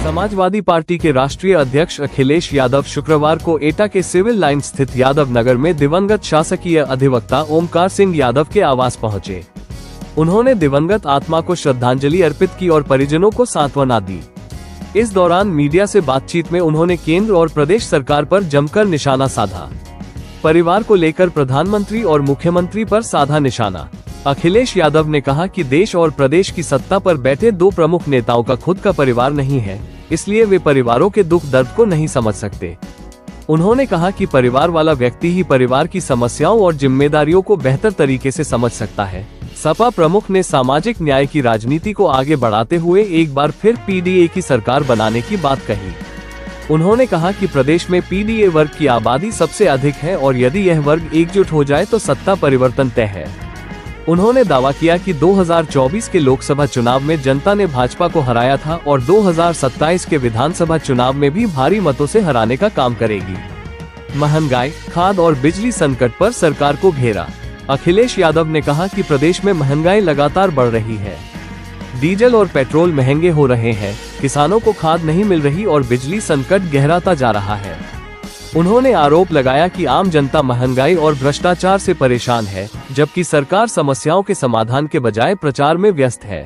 Samajwadi party के राष्ट्रीय अध्यक्ष अखिलेश यादव शुक्रवार को एटा के सिविल लाइन स्थित यादव नगर में दिवंगत शासकीय अधिवक्ता ओमकार सिंह यादव के आवास पहुंचे। उन्होंने दिवंगत आत्मा को श्रद्धांजलि अर्पित की और परिजनों को सांत्वना दी। इस दौरान मीडिया से बातचीत में उन्होंने केंद्र और प्रदेश सरकार पर जमकर निशाना साधा। परिवार को लेकर प्रधानमंत्री और मुख्यमंत्री पर साधा निशाना। अखिलेश यादव ने कहा कि देश और प्रदेश की सत्ता पर बैठे दो प्रमुख नेताओं का खुद का परिवार नहीं है, इसलिए वे परिवारों के दुख दर्द को नहीं समझ सकते। उन्होंने कहा कि परिवार वाला व्यक्ति ही परिवार की समस्याओं और जिम्मेदारियों को बेहतर तरीके से समझ सकता है। सपा प्रमुख ने सामाजिक न्याय की राजनीति को आगे बढ़ाते हुए एक बार फिर पीडीए की सरकार बनाने की बात कही। उन्होंने कहा कि प्रदेश में पीडीए वर्ग की आबादी सबसे अधिक है और यदि यह वर्ग एकजुट हो जाए तो सत्ता परिवर्तन तय है। उन्होंने दावा किया कि 2024 के लोकसभा चुनाव में जनता ने भाजपा को हराया था और 2027 के विधानसभा चुनाव में भी भारी मतों से हराने का काम करेगी। महंगाई, खाद और बिजली संकट पर सरकार को घेरा। अखिलेश यादव ने कहा कि प्रदेश में महंगाई लगातार बढ़ रही है। डीजल और पेट्रोल महंगे हो रहे हैं, किसानों को खाद नहीं मिल रही और बिजली संकट गहराता जा रहा है। उन्होंने आरोप लगाया कि आम जनता महंगाई और भ्रष्टाचार से परेशान है, जबकि सरकार समस्याओं के समाधान के बजाय प्रचार में व्यस्त है।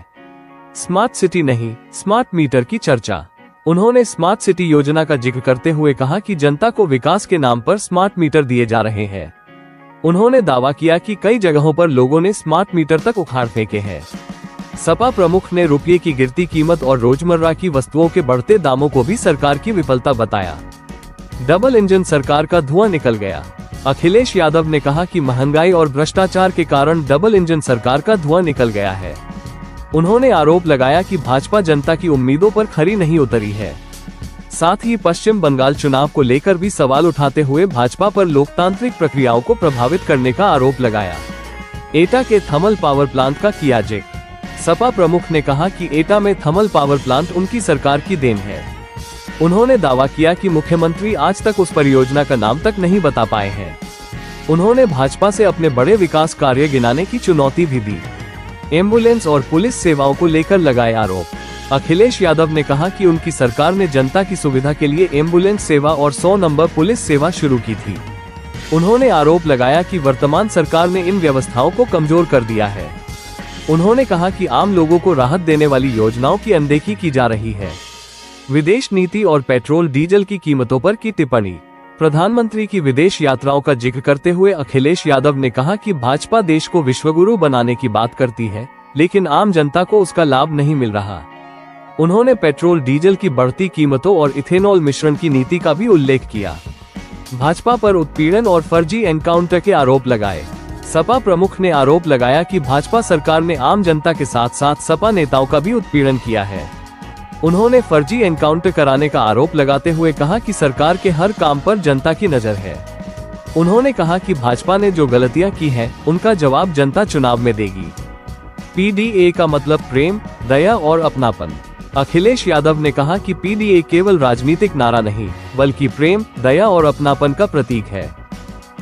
स्मार्ट सिटी नहीं, स्मार्ट मीटर की चर्चा। उन्होंने स्मार्ट सिटी योजना का जिक्र करते हुए कहा कि जनता को विकास के नाम पर स्मार्ट मीटर दिए जा रहे हैं। उन्होंने दावा किया कि कई जगहों पर लोगों ने स्मार्ट मीटर तक उखाड़ फेंके हैं। सपा प्रमुख ने रुपये की गिरती कीमत और रोजमर्रा की वस्तुओं के बढ़ते दामों को भी सरकार की विफलता बताया। डबल इंजन सरकार का धुआं निकल गया। अखिलेश यादव ने कहा कि महंगाई और भ्रष्टाचार के कारण डबल इंजन सरकार का धुआं निकल गया है। उन्होंने आरोप लगाया कि भाजपा जनता की उम्मीदों पर खरी नहीं उतरी है। साथ ही पश्चिम बंगाल चुनाव को लेकर भी सवाल उठाते हुए भाजपा पर लोकतांत्रिक प्रक्रियाओं को प्रभावित करने का आरोप लगाया। एटा के थर्मल पावर प्लांट का किया जिक्र। सपा प्रमुख ने कहा कि एटा में थर्मल पावर प्लांट उनकी सरकार की देन है। उन्होंने दावा किया कि मुख्यमंत्री आज तक उस परियोजना का नाम तक नहीं बता पाए हैं। उन्होंने भाजपा से अपने बड़े विकास कार्य गिनाने की चुनौती भी दी। एम्बुलेंस और पुलिस सेवाओं को लेकर लगाए आरोप। अखिलेश यादव ने कहा कि उनकी सरकार ने जनता की सुविधा के लिए एम्बुलेंस सेवा और 100 नंबर पुलिस सेवा शुरू की थी। उन्होंने आरोप लगाया कि वर्तमान सरकार ने इन व्यवस्थाओं को कमजोर कर दिया है। उन्होंने कहा कि आम लोगों को राहत देने वाली योजनाओं की अनदेखी की जा रही है। विदेश नीति और पेट्रोल डीजल की कीमतों पर की टिप्पणी। प्रधानमंत्री की विदेश यात्राओं का जिक्र करते हुए अखिलेश यादव ने कहा कि भाजपा देश को विश्वगुरु बनाने की बात करती है, लेकिन आम जनता को उसका लाभ नहीं मिल रहा। उन्होंने पेट्रोल डीजल की बढ़ती कीमतों और इथेनॉल मिश्रण की नीति का भी उल्लेख किया। भाजपा पर उत्पीड़न और फर्जी एनकाउंटर के आरोप लगाए। सपा प्रमुख ने आरोप लगाया कि भाजपा सरकार ने आम जनता के साथ साथ सपा नेताओं का भी उत्पीड़न किया है। उन्होंने फर्जी एनकाउंटर कराने का आरोप लगाते हुए कहा कि सरकार के हर काम पर जनता की नजर है। उन्होंने कहा कि भाजपा ने जो गलतियां की हैं, उनका जवाब जनता चुनाव में देगी। पीडीए का मतलब प्रेम, दया और अपनापन। अखिलेश यादव ने कहा कि पीडीए केवल राजनीतिक नारा नहीं, बल्कि प्रेम, दया और अपनापन का प्रतीक है।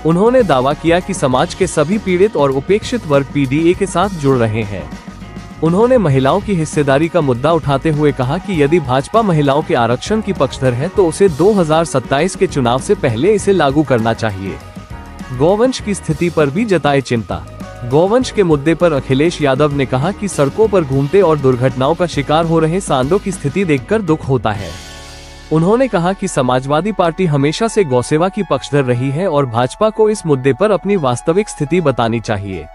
उन्होंने दावा किया कि समाज के सभी पीड़ित और उपेक्षित वर्ग पीडीए के साथ जुड़ रहे हैं। उन्होंने महिलाओं की हिस्सेदारी का मुद्दा उठाते हुए कहा कि यदि भाजपा महिलाओं के आरक्षण की पक्षधर है तो उसे 2027 के चुनाव से पहले इसे लागू करना चाहिए। गौवंश की स्थिति पर भी जताए चिंता। गौवंश के मुद्दे पर अखिलेश यादव ने कहा कि सड़कों पर घूमते और दुर्घटनाओं का शिकार हो रहे सांडों की स्थिति देखकर दुख होता है। उन्होंने कहा कि समाजवादी पार्टी हमेशा से गौसेवा की पक्षधर रही है और भाजपा को इस मुद्दे पर अपनी वास्तविक स्थिति बतानी चाहिए।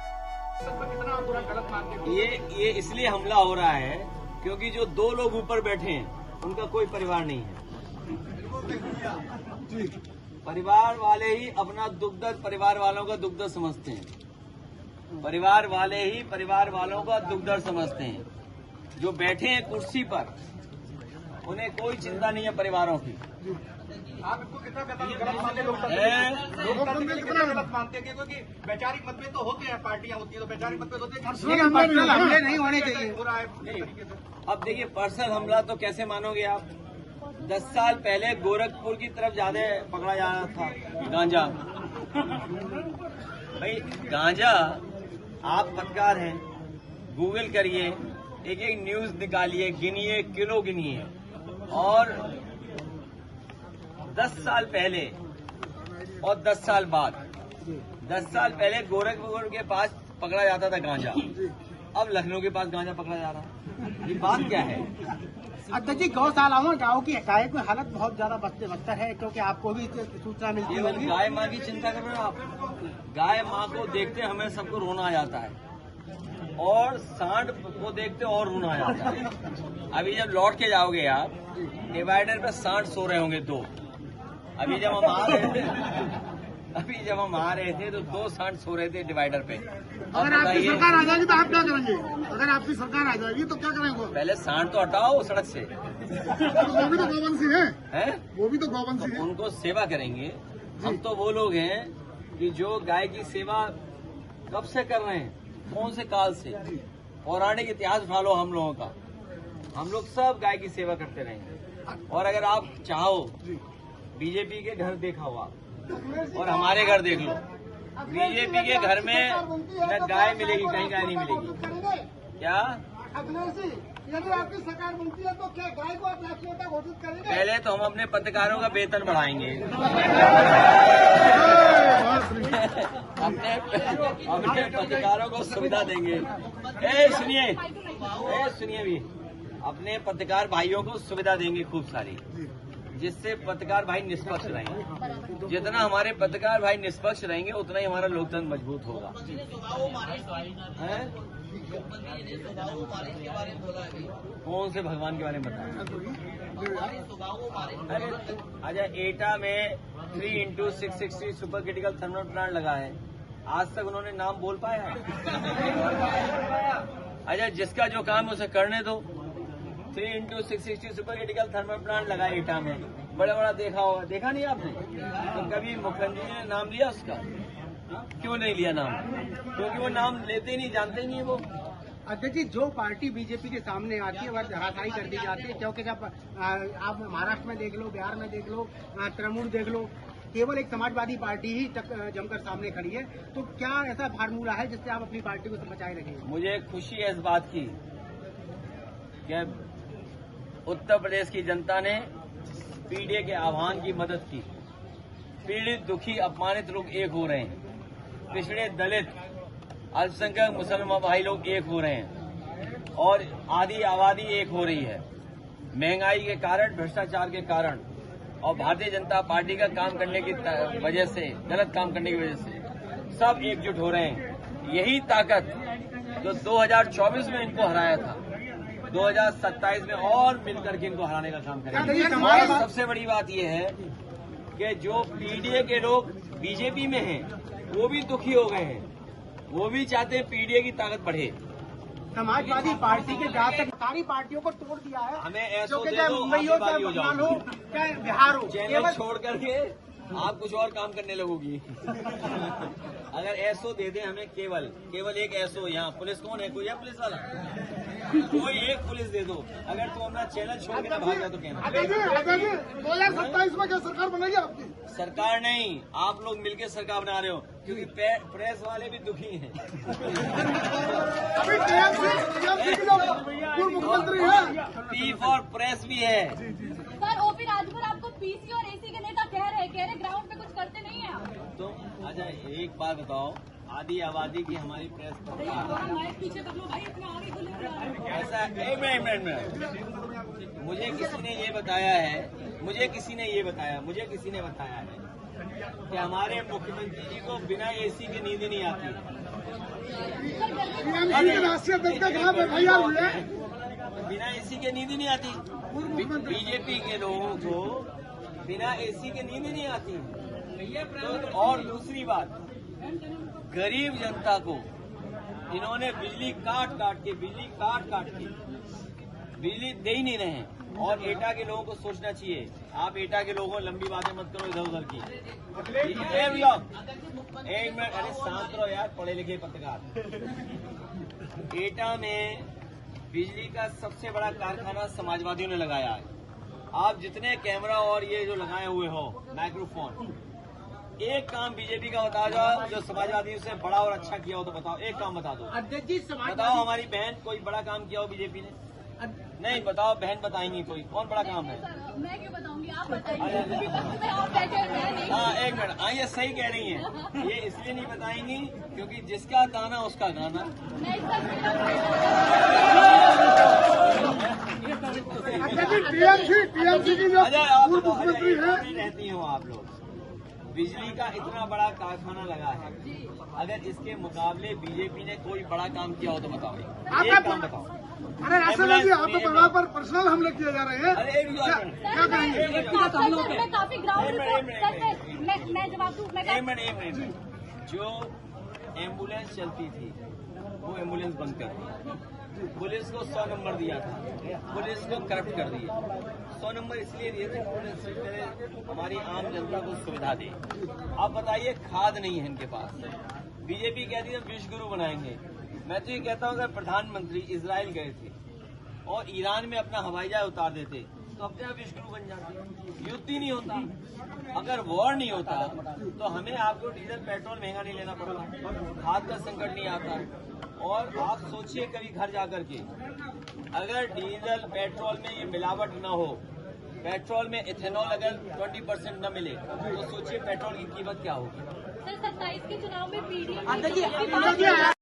ये इसलिए हमला हो रहा है क्योंकि जो दो लोग ऊपर बैठे हैं उनका कोई परिवार नहीं है। परिवार वाले ही अपना दुख दर्द परिवार वालों का दुख दर्द समझते हैं। परिवार वाले ही परिवार वालों का दुख दर्द समझते हैं। जो बैठे हैं कुर्सी पर उन्हें कोई चिंता नहीं है परिवारों की। आप इसको कितना गलत मानते हैं? लोकतंत्र के लिए कितना गलत मानते हैं? क्योंकि वैचारिक मतभेद तो होते हैं, पार्टियां होती है तो वैचारिक मतभेद होते हैं, लेकिन पर्सनल हमले नहीं होने चाहिए। हो रहा है अब देखिए, पर्सनल हमला तो कैसे मानोगे आप? 10 साल पहले गोरखपुर की तरफ ज्यादा पकड़ा जा रहा था गांजा। भाई गांजा, आप पत्रकार हैं, गूगल करिए, एक एक न्यूज निकालिए, गिनिए, किलो गिनिए। और 10 साल पहले और 10 साल बाद, 10 साल पहले गोरखपुर के पास पकड़ा जाता था गांजा, अब लखनऊ के पास गांजा पकड़ा जा रहा है। ये बात क्या है? अध्यक्ष जी, गौशालाओं में गाँव की गाय की हालत बहुत ज्यादा बदतर है, क्योंकि आपको भी सूचना मिलती केवल होगी। गाय माँ की चिंता कर रहे हो आप? गाय माँ को देखते हमें सबको रोना आ जाता है, और सांड को देखते और रोना आ जाता है। अभी जब लौट के जाओगे आप, डिवाइडर पे सांड सो रहे होंगे 2। अभी जब हम आ रहे थे तो 2 सांड सो रहे थे डिवाइडर पे। अगर आपकी सरकार आ जाएगी तो आप क्या करेंगे? अगर आपकी सरकार आ जाएगी तो क्या करेंगे? पहले सांड तो हटाओ सड़क से। वो भी तो गौवंशी है, वो भी तो गौवंशी है। उनको सेवा करेंगे। हम तो वो लोग हैं कि जो गाय की सेवा कब से कर रहे हैं, कौन से काल से। पौराणिक इतिहास उठा लो हम लोगों का, हम लोग सब गाय की सेवा करते रहेंगे। और अगर आप चाहो, बीजेपी के घर देखा हो आप, और हमारे घर देख लो, बीजेपी के घर में न गाय मिलेगी, कहीं गाय नहीं मिलेगी। क्या यदि आपकी सरकार बनती है तो क्या गाय को आप राष्ट्रीय नेता घोषित करेंगे? पहले तो हम अपने पत्रकारों का वेतन बढ़ाएंगे, अपने पत्रकारों को सुविधा देंगे। सुनिए भी, अपने पत्रकार भाइयों को सुविधा देंगे खूब सारी, जिससे पत्रकार भाई निष्पक्ष रहेंगे। जितना हमारे पत्रकार भाई निष्पक्ष रहेंगे उतना ही हमारा लोकतंत्र मजबूत होगा। कौन से भगवान के बारे में बताया? अरे अच्छा, एटा में 3x660 super critical thermal plant लगा है, आज तक उन्होंने नाम बोल पाया? अच्छा, जिसका जो काम उसे करने दो। 3x660 super critical thermal plant लगा एटा में, बड़ा बड़ा देखा होगा, देखा नहीं आपने? तो कभी मुख्यमंत्री ने नाम लिया उसका? क्यों नहीं लिया नाम? क्योंकि वो नाम लेते ही नहीं, जानते ही नहीं वो। अध्यक्ष जी, जो पार्टी बीजेपी के सामने आती है वह धराशायी कर दी जाती है, क्योंकि जब आप महाराष्ट्र में देख लो, बिहार में देख लो, तृणमूल देख लो, केवल एक समाजवादी पार्टी ही जमकर सामने खड़ी है। तो क्या ऐसा फार्मूला है जिससे आप अपनी पार्टी को बचाए रखेंगे? मुझे खुशी है इस बात की कि उत्तर प्रदेश की जनता ने पीडीए के आह्वान की मदद की। पीड़ित, दुखी, अपमानित लोग एक हो रहे हैं, पिछड़े, दलित, अल्पसंख्यक मुसलमान भाई लोग एक हो रहे हैं, और आधी आबादी एक हो रही है। महंगाई के कारण, भ्रष्टाचार के कारण, और भारतीय जनता पार्टी का काम करने की वजह से, गलत काम करने की वजह से सब एकजुट हो रहे हैं। यही ताकत जो 2024 में इनको हराया था, 2027 में और मिलकर के इनको हराने का काम करेंगे। सबसे बड़ी बात यह है कि जो पीडीए के लोग बीजेपी में हैं, वो भी दुखी हो गए हैं, वो भी चाहते हैं पीडीए की ताकत बढ़े। समाजवादी पार्टी के जहाँ तक सारी पार्टियों को तोड़ दिया है, हमें ऐसा चाहे मुंबई हो, चाहे बंगाल हो, चाहे बिहार हो, चैनल छोड़ करके आप कुछ और काम करने लगोगी। अगर ऐसो दे दे हमें, केवल एक ऐसो, यहाँ पुलिस कौन है? कोई है पुलिस वाला? कोई एक पुलिस दे दो। अगर तुम अपना चैनल छोड़ के ना भाग जाओ तो कहना। 2027 में क्या सरकार बनेगी आपकी? सरकार नहीं, आप लोग मिलकर सरकार बना रहे हो, क्योंकि प्रेस वाले भी दुखी हैं। अभी टीएमसी के जो पूर्व मुख्यमंत्री है, पी फॉर प्रेस भी है। सर, ओपी राजभर आपको पीसी और एसी के नेता कह रहे ग्राउंड पे कुछ करते नहीं है आप। तो अच्छा, एक बात बताओ, आधी आबादी की हमारी प्रेस पीछे कर लो भाई, इतना आगे खुले ऐसा? एक मिनट, मुझे किसी ने ये बताया है कि हमारे मुख्यमंत्री जी को बिना एसी के नींद नहीं आती। राष्ट्रीय अध्यक्ष का खिलाफ एफआईआर हुई है, बिना एसी के नींद ही नहीं आती। बीजेपी के लोगों को बिना एसी के नींद ही नहीं आती। तो और दूसरी बात, गरीब जनता को इन्होंने बिजली काट काट के बिजली दे ही नहीं रहे हैं। और एटा के लोगों को सोचना चाहिए, आप एटा के लोगों को लंबी बातें मत करो इधर उधर की। एक मिनट, अरे शांत रहो यार, पढ़े लिखे पत्रकार। एटा में बिजली का सबसे बड़ा कारखाना समाजवादियों ने लगाया है। आप जितने कैमरा और ये जो लगाए हुए हो माइक्रोफोन, एक काम बीजेपी का बता जाओ जो समाजवादियों से बड़ा और अच्छा किया हो तो बताओ, एक काम बता दो। अध्यक्ष जी, बताओ हमारी बहन कोई बड़ा काम किया हो बीजेपी ने? नहीं बताओ, बहन बताएंगी कोई कौन बड़ा काम है। सर, मैं क्यों बताऊंगी, आप बताइए। विपक्ष में आप बैठे हैं, मैं नहीं। हाँ एक मिनट, हाँ ये सही कह रही हैं। ये इसलिए नहीं बताएंगी क्योंकि जिसका गाना उसका गाना। मैं इसका टीएमसी की जो अच्छा पूर्व मुख्यमंत्री है, रहती हो आप लोग, बिजली का इतना बड़ा कारखाना लगा है, अगर इसके मुकाबले बीजेपी ने कोई बड़ा काम किया हो तो बताओ, एक काम बताओ। अरे राष्ट्रपति जी, आप तो परिवार पर पर्सनल हमले किए जा रहे हैं, अरे एक क्या कहेंगे? मैं काफी ग्राउंड मैं जवाब दूँ, मैं एक मिनट, जो एम्बुलेंस चलती थी वो एम्बुलेंस बंद कर दी, पुलिस को 100 नंबर दिया था, पुलिस को करप्ट कर दिया। 100 नंबर इसलिए दिए थे पुलिस हमारी आम जनता को सुविधा दे। अब बताइए, खाद नहीं है इनके पास। बीजेपी कहती है विश्व गुरु बनाएंगे। मैं तो ये कहता हूँ अगर प्रधानमंत्री इजराइल गए थे और ईरान में अपना हवाई जहाज उतार देते तो अपने आप विश्व गुरु बन जाते। युद्ध ही नहीं होता, अगर वॉर नहीं होता तो हमें आपको डीजल पेट्रोल महंगा नहीं लेना पड़ता, खाद का संकट नहीं आता। और आप सोचिए कभी घर जाकर के, अगर डीजल पेट्रोल में ये मिलावट न हो, पेट्रोल में इथेनॉल अगर 20% न मिले तो सोचिए पेट्रोल की कीमत क्या होगी। सर 27 के चुनाव में पीडीएम